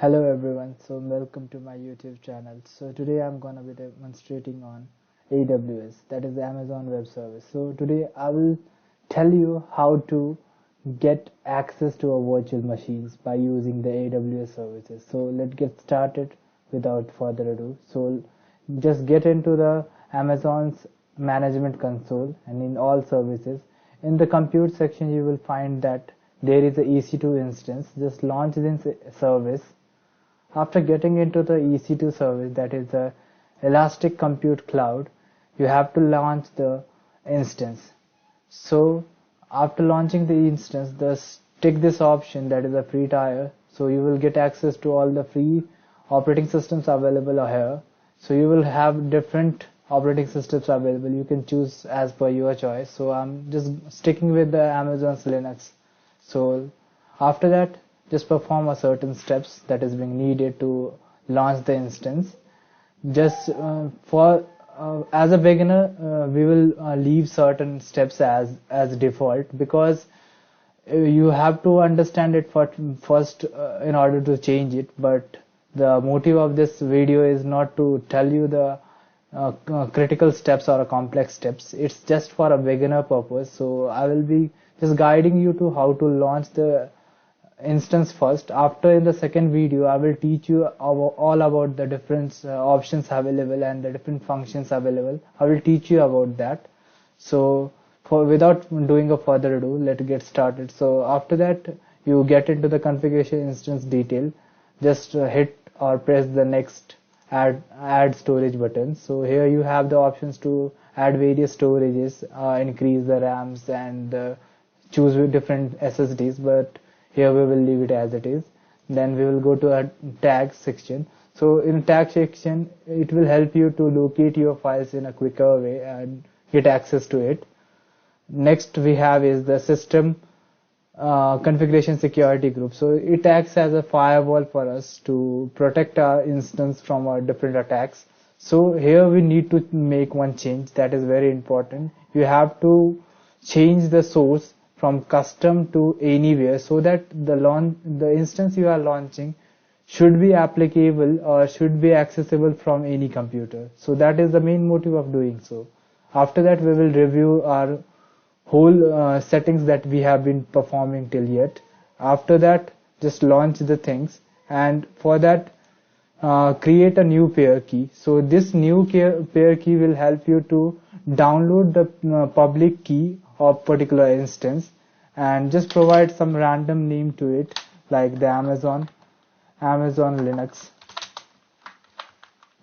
Hello everyone, so welcome to my YouTube channel. So today I'm gonna be demonstrating on AWS, that is Amazon Web Service. So today I will tell you how to get access to our virtual machines by using the AWS services. So let's get started without further ado. So just get into the Amazon's management console, and in all services, in the compute section you will find that there is a EC2 instance. Just launch this service. After getting into the EC2 service, that is the Elastic Compute Cloud, you have to launch the instance. So after launching the instance, just tick this option, that is a free tier. So you will get access to all the free operating systems available here. So you will have different operating systems available. You can choose as per your choice. So I'm just sticking with the Amazon's Linux. So after that, just perform a certain steps that is being needed to launch the instance. Just for as a beginner, we will leave certain steps as default, because you have to understand it first in order to change it. But the motive of this video is not to tell you the critical steps or complex steps. It's just for a beginner purpose. So I will be just guiding you to how to launch the instance first. After, in the second video, I will teach you all about the different options available and the different functions available. I will teach you about that. So without doing a further ado, let's get started. So after that, you get into the configuration instance detail. Just hit or press the next add storage button. So here you have the options to add various storages, increase the RAMs, and choose with different SSDs, but here we will leave it as it is. Then we will go to a tag section. So in tag section, it will help you to locate your files in a quicker way and get access to it. Next we have is the system configuration security group. So it acts as a firewall for us to protect our instance from our different attacks. So here we need to make one change that is very important. You have to change the source from custom to anywhere, so that the instance you are launching should be applicable or should be accessible from any computer. So that is the main motive of doing so. After that, we will review our whole settings that we have been performing till yet. After that, just launch the things, and for that create a new pair key. So this new pair key will help you to download the public key of particular instance, and just provide some random name to it, like the Amazon Linux.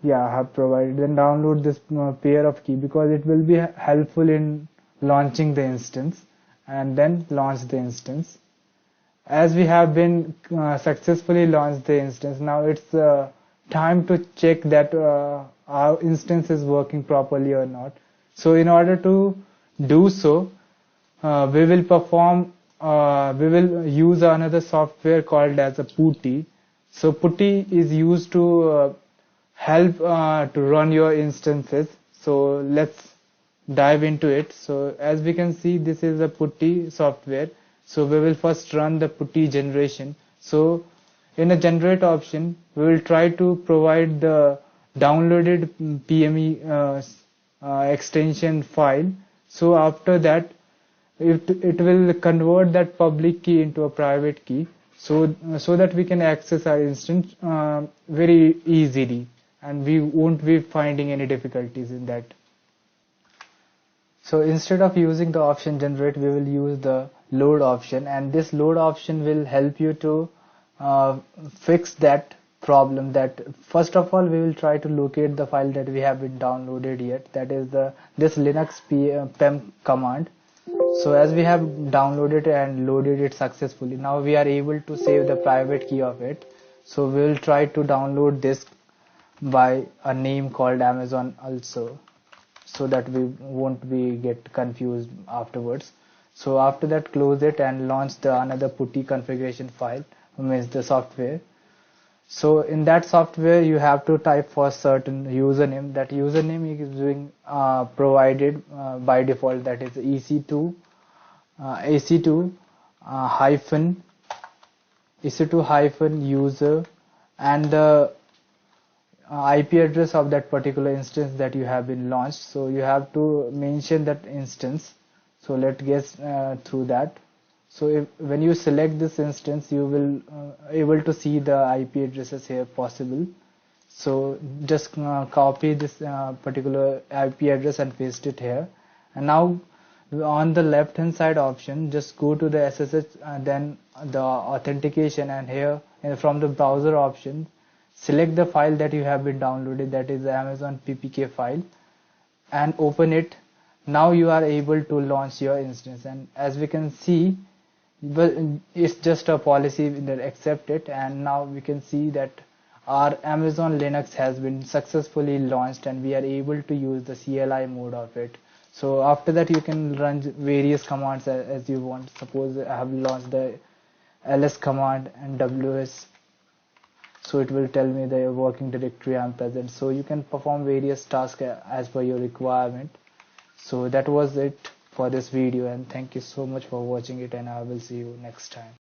Yeah, I have provided. Then download this pair of key, because it will be helpful in launching the instance, and then launch the instance. As we have been successfully launched the instance, now it's time to check that our instance is working properly or not. So in order to do so, we will use another software called as a PuTTY. So PuTTY is used to help to run your instances. So let's dive into it. So as we can see, this is a PuTTY software. So we will first run the PuTTY generation. So in the generate option, we will try to provide the downloaded PME extension file. So after that, it will convert that public key into a private key, so that we can access our instance very easily, and we won't be finding any difficulties in that. So instead of using the option generate, we will use the load option, and this load option will help you to fix that problem. That first of all, we will try to locate the file that we have been downloaded yet, that is this Linux pem command. So as we have downloaded and loaded it successfully, now we are able to save the private key of it. So we will try to download this by a name called Amazon also, so that we won't be get confused afterwards. So after that, close it and launch the another PuTTY configuration file, means the software. So in that software, you have to type for certain username. That username is being provided by default, that is EC2 hyphen user and the IP address of that particular instance that you have been launched. So you have to mention that instance. So let's get through that. So when you select this instance, you will able to see the IP addresses here possible. So just copy this particular IP address and paste it here. And now on the left hand side option, just go to the SSH and then the authentication, and here from the browser option, select the file that you have been downloaded, that is the Amazon PPK file, and open it. Now you are able to launch your instance, and as we can see, but it's just a policy that accept it, and now we can see that our Amazon Linux has been successfully launched and we are able to use the CLI mode of it. So after that you can run various commands as you want. Suppose I have launched the ls command and ws, so it will tell me the working directory I'm present. So you can perform various tasks as per your requirement. So that was it for this video, and thank you so much for watching it, and I will see you next time.